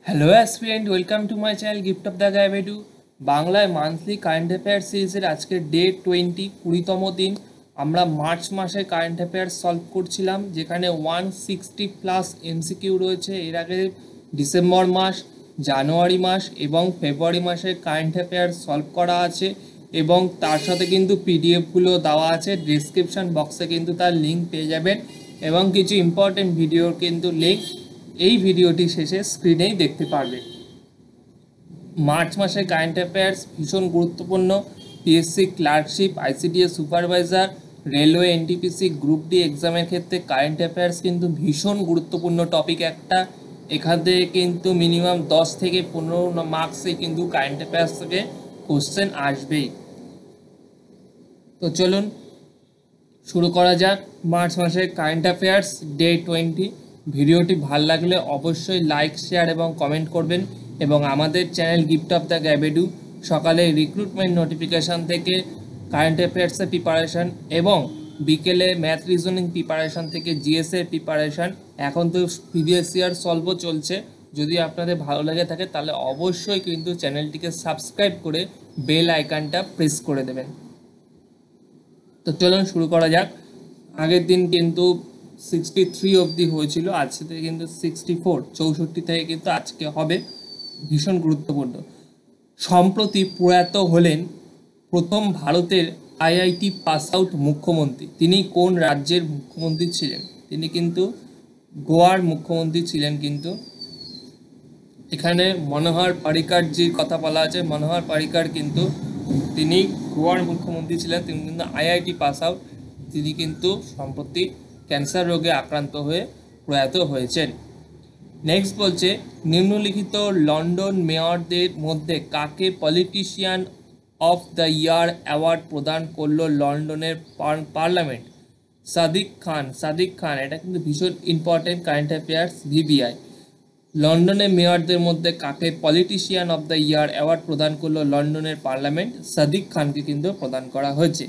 Hello aspirant, welcome to my channel gift of the গাইবেডু। বাংলায় monthly current affairs সিরিজের আজকে ডে 20 দিন। আমরা মার্চ মাসে কারেন্ট অ্যাফেয়ার্স সলভ করছিলাম, যেখানে 160+ এমসিকিউ রয়েছে। এর আগে ডিসেম্বর মাস, জানুয়ারি মাস এবং ফেব্রুয়ারি মাসের কারেন্ট অ্যাফেয়ার্স সলভ করা আছে, এবং তার সাথে কিন্তু পিডিএফগুলো দেওয়া আছে। ডিসক্রিপশন বক্সে কিন্তু তার লিঙ্ক পেয়ে যাবেন, এবং কিছু ইম্পর্টেন্ট ভিডিওর কিন্তু লিঙ্ক এই ভিডিওটি শেষে স্ক্রিনেই দেখতে পারবে। মার্চ মাসে কারেন্ট অ্যাফেয়ার্স ভীষণ গুরুত্বপূর্ণ। PSC clerkship, ICDS supervisor, railway, NTPC, group D এক্সামের ক্ষেত্রে কারেন্ট অ্যাফেয়ার্স কিন্তু ভীষণ গুরুত্বপূর্ণ টপিক একটা। এখান থেকে কিন্তু মিনিমাম 10 থেকে 15 মার্কসে কিন্তু কারেন্ট অ্যাফেয়ার্স থেকে কোশ্চেন আসবেই। তো চলুন শুরু করা যাক মার্চ মাসের কারেন্ট অ্যাফেয়ার্স ডে 20। ভিডিওটি ভালো লাগলে অবশ্যই লাইক, শেয়ার এবং কমেন্ট করবেন, এবং আমাদের চ্যানেল গিফট অফ দ্য গ্যাবেডু সকালে রিক্রুটমেন্ট নোটিফিকেশান থেকে কারেন্ট অ্যাফেয়ার্সের প্রিপারেশান, এবং বিকেলে ম্যাথ রিজনিং প্রিপারেশান থেকে জিএসের প্রিপারেশান। এখন তো প্রিভিয়াস ইয়ার সলভও চলছে। যদি আপনাদের ভালো লেগে থাকে তাহলে অবশ্যই কিন্তু চ্যানেলটিকে সাবস্ক্রাইব করে বেল আইকনটা প্রেস করে দেবেন। তো চলুন শুরু করা যাক। আগের দিন কিন্তু 63 অবধি হয়েছিল, আজকে থেকে কিন্তু 64 থেকে কিন্তু আজকে হবে। ভীষণ গুরুত্বপূর্ণ। সম্প্রতি প্রয়াত হলেন প্রথম ভারতের আইআইটি পাস আউট মুখ্যমন্ত্রী। তিনি কোন রাজ্যের মুখ্যমন্ত্রী ছিলেন? তিনি কিন্তু গোয়ার মুখ্যমন্ত্রী ছিলেন। কিন্তু এখানে মনোহর পারিকারজির কথা বলা আছে। মনোহর পারিকার কিন্তু তিনি গোয়ার মুখ্যমন্ত্রী ছিলেন। তিনি কিন্তু আইআইটি পাস আউট। তিনি কিন্তু সম্প্রতি ক্যান্সার রোগে আক্রান্ত হয়ে প্রয়াত হয়েছেন। নেক্সট বলছে, নিম্নলিখিত লন্ডন মেয়রদের মধ্যে কাকে politician of the year award প্রদান করলো লন্ডনের পার্লামেন্ট? সাদিক খান। এটা কিন্তু ভীষণ ইম্পর্টেন্ট কারেন্ট অ্যাফেয়ার্স, ভিবিআই। লন্ডনের মেয়রদের মধ্যে কাকে politician of the year award প্রদান করলো লন্ডনের পার্লামেন্ট? সাদিক খানকে কিন্তু প্রদান করা হয়েছে।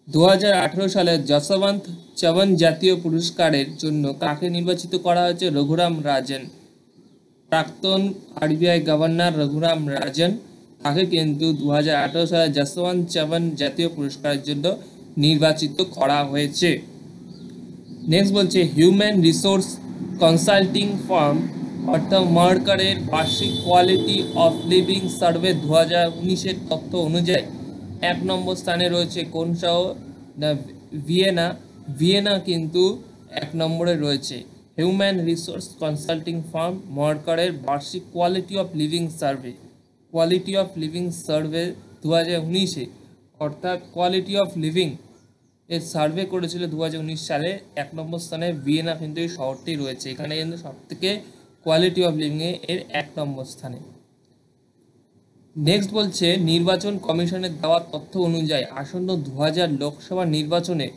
2018 সালে যশবন্ত চবন জাতীয় পুরস্কারের জন্য কাকে নির্বাচিত করা হয়েছে? রঘুরাম রাজন। প্রাক্তন আরবিআই গভর্নর রঘুরাম রাজন, তাকে কিন্তু 2018 সালে যশবন্ত চবন জাতীয় পুরস্কারের জন্য নির্বাচিত করা হয়েছে। নেক্সট বলছে, হিউম্যান রিসোর্স কনসাল্টিং ফার্ম অর্থাৎ মার্কারের বার্ষিক কোয়ালিটি অফ লিভিং সার্ভে 2019-এর তথ্য অনুযায়ী 1 নম্বর স্থানে রয়েছে কোন শহর? না, ভিয়েনা কিন্তু 1 নম্বরে রয়েছে। হিউম্যান রিসোর্স কনসাল্টিং ফার্ম মার্কারের বার্ষিক কোয়ালিটি অফ লিভিং সার্ভে 2019-এ, অর্থাৎ কোয়ালিটি অফ লিভিং এর সার্ভে করেছিল 2019 সালে। 1 নম্বর স্থানে ভিয়েনা কিন্তু এই শহরটি রয়েছে। এখানে কিন্তু সব থেকে কোয়ালিটি অফ লিভিং এর 1 নম্বর স্থানে। নেক্সট বলছে, নির্বাচন কমিশনের দেওয়া তথ্য অনুযায়ী আসন্ন 2000 লোকসভা নির্বাচনে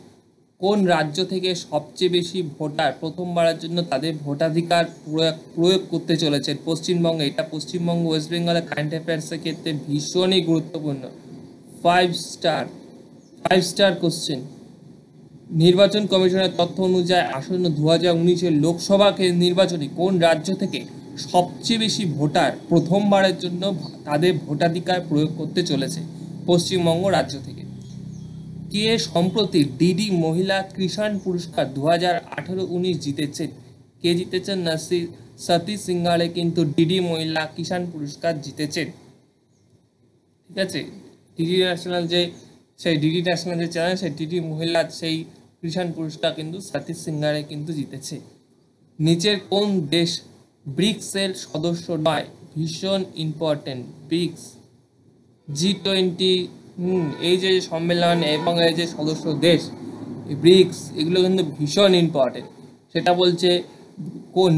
কোন রাজ্য থেকে সবচেয়ে বেশি ভোটার প্রথমবারের জন্য তাদের ভোটাধিকার প্রয়োগ করতে চলেছে? পশ্চিমবঙ্গে। এটা পশ্চিমবঙ্গ, ওয়েস্ট বেঙ্গলের কারেন্ট অ্যাফেয়ার্সের ক্ষেত্রে ভীষণই গুরুত্বপূর্ণ। 5 স্টার কোশ্চেন। নির্বাচন কমিশনের তথ্য অনুযায়ী আসন্ন 2019-এর লোকসভা নির্বাচনে কোন রাজ্য থেকে সবচেয়ে বেশি ভোটার প্রথমবারের জন্য তাদের ভোটাধিকার প্রয়োগ করতে চলেছে? পশ্চিমবঙ্গ রাজ্য থেকে। কে সম্প্রতি ডিডি মহিলা কিষাণ পুরস্কার 2018-19 জিতেছেন? কে জিতেছেন? না, সতী সিংহালে কিন্তু ডিডি মহিলা কিষাণ পুরস্কার জিতেছেন। ঠিক আছে, ডিডি ন্যাশনাল যে চ্যানেল, সেই ডিডি মহিলা সেই কিষাণ পুরস্কার কিন্তু সতী সিংহারে কিন্তু জিতেছে। নিচের কোন দেশ ব্রিক্সের সদস্য নয়? ভীষণ ইম্পর্টেন্ট। ব্রিক্স, G20, এই যে সম্মেলন এবং এই যে সদস্য দেশ ব্রিক্স, এগুলো কিন্তু ভীষণ ইম্পর্টেন্ট। সেটা বলছে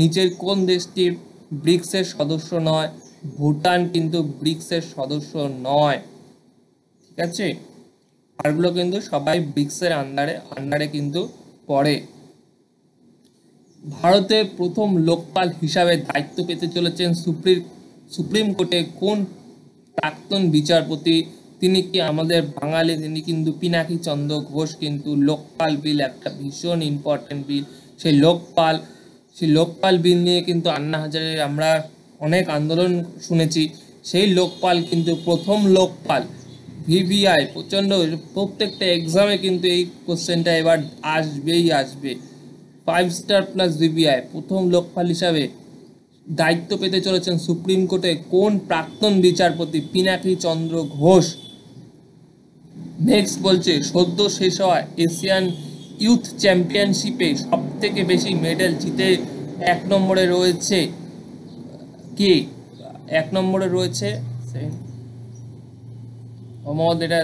নিচের কোন দেশটি ব্রিক্সের সদস্য নয়? ভুটান কিন্তু ব্রিক্সের সদস্য নয়। ঠিক আছে, আরগুলো কিন্তু সবাই ব্রিক্সের আন্ডারে কিন্তু পড়ে। ভারতের প্রথম লোকপাল হিসাবে দায়িত্ব পেতে চলেছেন সুপ্রিম কোর্টে কোন প্রাক্তন বিচারপতি? তিনি কি আমাদের বাঙালি? তিনি কিন্তু পিনাকি চন্দ্র ঘোষ। কিন্তু লোকপাল বিল একটা ভীষণ ইম্পর্টেন্ট বিল। সেই লোকপাল বিল নিয়ে কিন্তু আন্না হাজারে আমরা অনেক আন্দোলন শুনেছি, সেই লোকপাল কিন্তু প্রথম লোকপাল ভিভিআই প্রচণ্ড, প্রত্যেকটা এক্সামে কিন্তু এই কোশ্চেনটা এবার আসবে। 5 স্টার প্লাস ভিভিআই প্রথম লোকপাল হিসাবে দায়িত্ব পেতে চলেছেন সুপ্রিম কোর্টে কোন প্রাক্তন বিচারপতি? পিনাকি চন্দ্র ঘোষ। নেক্সট বলছে সদ্য শেষ হওয়া এশিয়ান ইউথ চ্যাম্পিয়নশিপে সব থেকে বেশি মেডেল জিতে 1 নম্বরে রয়েছে কে? 1 নম্বরে রয়েছে মোহাম্মদ, এটা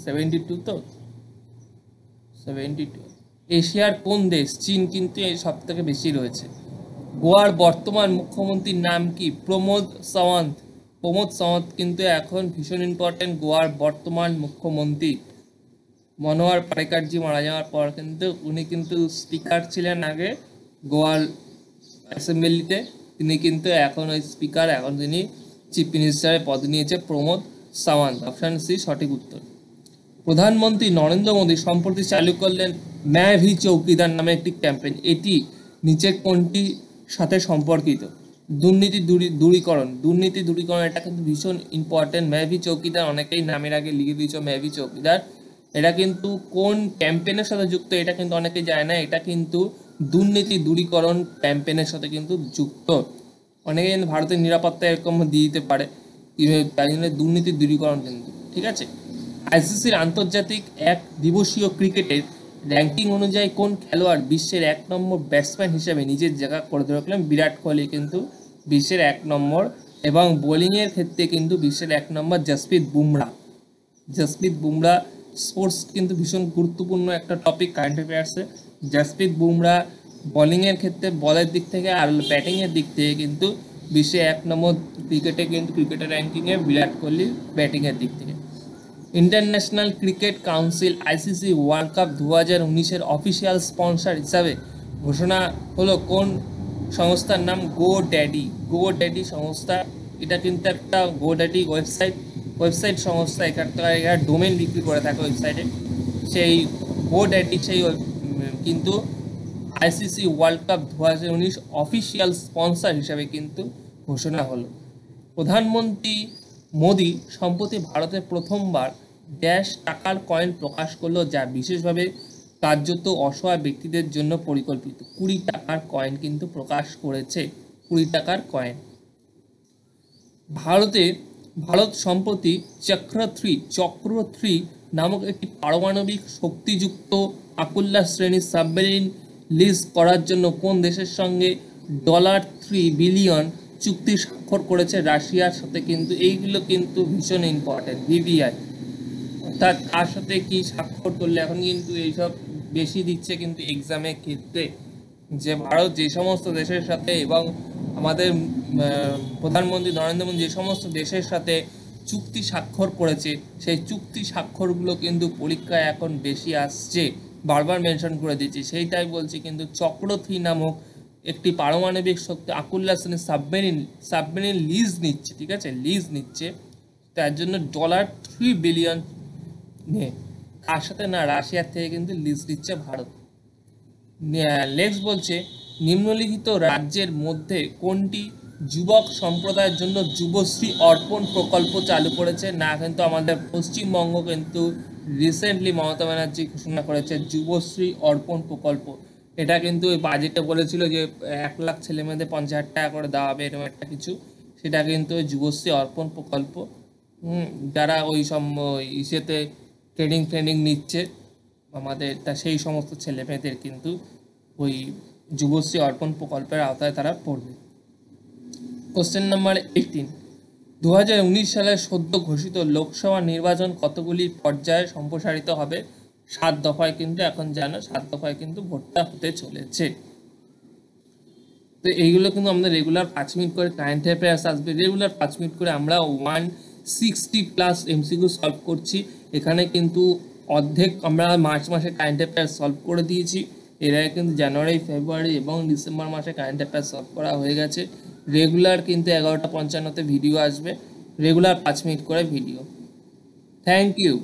72, তো 72। এশিয়ার কোন দেশ? চীন কিন্তু এই সব থেকে বেশি রয়েছে। গোয়ার বর্তমান মুখ্যমন্ত্রীর নাম কি? প্রমোদ সাওয়ান্ত। প্রমোদ সাওয়ান্ত কিন্তু এখন ভীষণ ইম্পর্টেন্ট, গোয়ার বর্তমান মুখ্যমন্ত্রী। মনোহর পারিকারজি মারা যাওয়ার পর কিন্তু উনি কিন্তু স্পিকার ছিলেন আগে গোয়ার অ্যাসেম্বলিতে, তিনি কিন্তু এখন ওই স্পিকার, এখন তিনি চিফ মিনিস্টারের পদ নিয়েছে প্রমোদ সাওয়ান্ত। অপশান সি সঠিক উত্তর। প্রধানমন্ত্রী নরেন্দ্র মোদী সম্প্রতি চালু করলেন मैं भी চৌকিদার নামে একটি ক্যাম্পেইন। এটি নিচের কোনটির সাথে সম্পর্কিত? দুর্নীতি দূরীকরণ। এটা কিন্তু ভীষণ ইম্পর্টেন্ট। मैं भी চৌকিদার অনেকেই নামের আগে লিখে দিয়েছ मैं भी চৌকিদার। এটা কিন্তু কোন ক্যাম্পেইনের সাথে যুক্ত এটা কিন্তু অনেকেই জানে না। এটা কিন্তু দুর্নীতি দূরীকরণ ক্যাম্পেইনের সাথে কিন্তু যুক্ত। অনেকে কিন্তু ভারতের নিরাপত্তা এরকম দিয়ে দিতে পারে, তাই জন্য দুর্নীতি দূরীকরণ কিন্তু, ঠিক আছে। আইসিসির আন্তর্জাতিক এক দিবসীয় ক্রিকেটের র্যাঙ্কিং অনুযায়ী কোন খেলোয়াড় বিশ্বের 1 নম্বর ব্যাটসম্যান হিসেবে নিজের জায়গা করে রাখলেন? বিরাট কোহলি কিন্তু বিশ্বের 1 নম্বর, এবং বোলিংয়ের ক্ষেত্রে কিন্তু বিশ্বের 1 নম্বর জসপ্রীত বুমরা। স্পোর্টস কিন্তু ভীষণ গুরুত্বপূর্ণ একটা টপিক কারেন্ট অ্যাফেয়ার্সে। জসপ্রীত বুমরা বোলিংয়ের ক্ষেত্রে, বলের দিক থেকে আর ব্যাটিংয়ের দিক থেকে কিন্তু বিশ্বে 1 নম্বর ক্রিকেটে, কিন্তু ক্রিকেটের র্যাঙ্কিংয়ে বিরাট কোহলি ব্যাটিংয়ের দিক থেকে। International cricket council ICC world cup 2019-এর অফিসিয়াল স্পন্সর হিসাবে ঘোষণা হলো কোন সংস্থার নাম? গো ড্যাডি সংস্থা। এটা কিন্তু একটা গো-ড্যাডি ওয়েবসাইট সংস্থা, এরা ডোমেন বিক্রি করে থাকে ওয়েবসাইটে। সেই গো-ড্যাডি কিন্তু ICC world cup 2019 official sponsor হিসাবে কিন্তু ঘোষণা হলো। প্রধানমন্ত্রী মোদী সম্প্রতি ভারতে প্রথমবার ড্যাশ টাকার কয়েন প্রকাশ করলো, যা বিশেষভাবে কার্যত অসহায় ব্যক্তিদের জন্য পরিকল্পিত। 20 টাকার কয়েন কিন্তু প্রকাশ করেছে, 20 টাকার কয়েন। ভারত সম্প্রতি চক্র 3 নামক একটি পারমাণবিক শক্তিযুক্ত আকুল্লা শ্রেণীর সাবমেরিন লিজ করার জন্য কোন দেশের সঙ্গে $3 বিলিয়ন চুক্তি স্বাক্ষর করেছে? রাশিয়ার সাথে। কিন্তু এইগুলো কিন্তু ভীষণ ইম্পর্টেন্ট। ভিভিআই অর্থাৎ তার সাথে কি স্বাক্ষর করলে, এখন কিন্তু এইসব বেশি দিচ্ছে কিন্তু এক্সামের ক্ষেত্রে, যে ভারত যে সমস্ত দেশের সাথে এবং আমাদের প্রধানমন্ত্রী নরেন্দ্র মোদী যে সমস্ত দেশের সাথে চুক্তি স্বাক্ষর করেছে, সেই চুক্তি স্বাক্ষরগুলো কিন্তু পরীক্ষায় এখন বেশি আসছে, বারবার মেনশন করে দিচ্ছি। সেইটাই বলছি, কিন্তু চক্র 3 নামক একটি পারমাণবিক শক্তি আকুল্লা শ্রেণীর সাবমেরিন লিজ নিচ্ছে, ঠিক আছে, লিজ নিচ্ছে, তার জন্য $3 বিলিয়ন নিয়ে। কার সাথে? না, রাশিয়ার থেকে কিন্তু লিজ দিচ্ছে ভারত। নেক্সট বলছে নিম্নলিখিত রাজ্যের মধ্যে কোনটি যুবক সম্প্রদায়ের জন্য যুবশ্রী অর্পণ প্রকল্প চালু করেছে? না, কিন্তু আমাদের পশ্চিমবঙ্গ কিন্তু রিসেন্টলি মমতা ব্যানার্জি ঘোষণা করেছে যুবশ্রী অর্পণ প্রকল্প। এটা কিন্তু ওই বাজেটে বলেছিল যে 1 লাখ ছেলে মেয়েদের 50,000 টাকা করে দেওয়া হবে, এরকম একটা কিছু। সেটা কিন্তু ওই যুবশ্রী অর্পণ প্রকল্প, যারা ওই সব ইসেতে ট্রেনিং নিচ্ছে আমাদের, তা সেই সমস্ত ছেলে মেয়েদের কিন্তু ওই যুবশ্রী অর্পণ প্রকল্পের আওতায় তারা পড়বে। কোশ্চেন নাম্বার 18, 2019 সালের সদ্য ঘোষিত লোকসভা নির্বাচন কতগুলি পর্যায়ে সম্প্রসারিত হবে? 7 দফায় কিন্তু এখন জানো, 7 দফায় কিন্তু ভোটটা হতে চলেছে। তো এইগুলো কিন্তু আমাদের রেগুলার 5 মিনিট করে কারেন্ট অ্যাফেয়ার্স আসবে, রেগুলার 5 মিনিট করে আমরা 160+ এমসিকিউ সলভ করছি। এখানে কিন্তু অর্ধেক আমরা মার্চ মাসে কারেন্ট অ্যাফেয়ার্স সলভ করে দিয়েছি, এর আগে কিন্তু জানুয়ারি, ফেব্রুয়ারি এবং ডিসেম্বর মাসে কারেন্ট অ্যাফেয়ার্স সলভ করা হয়ে গেছে। রেগুলার কিন্তু 11:55-তে ভিডিও আসবে, রেগুলার 5 মিনিট করে ভিডিও। Thank you.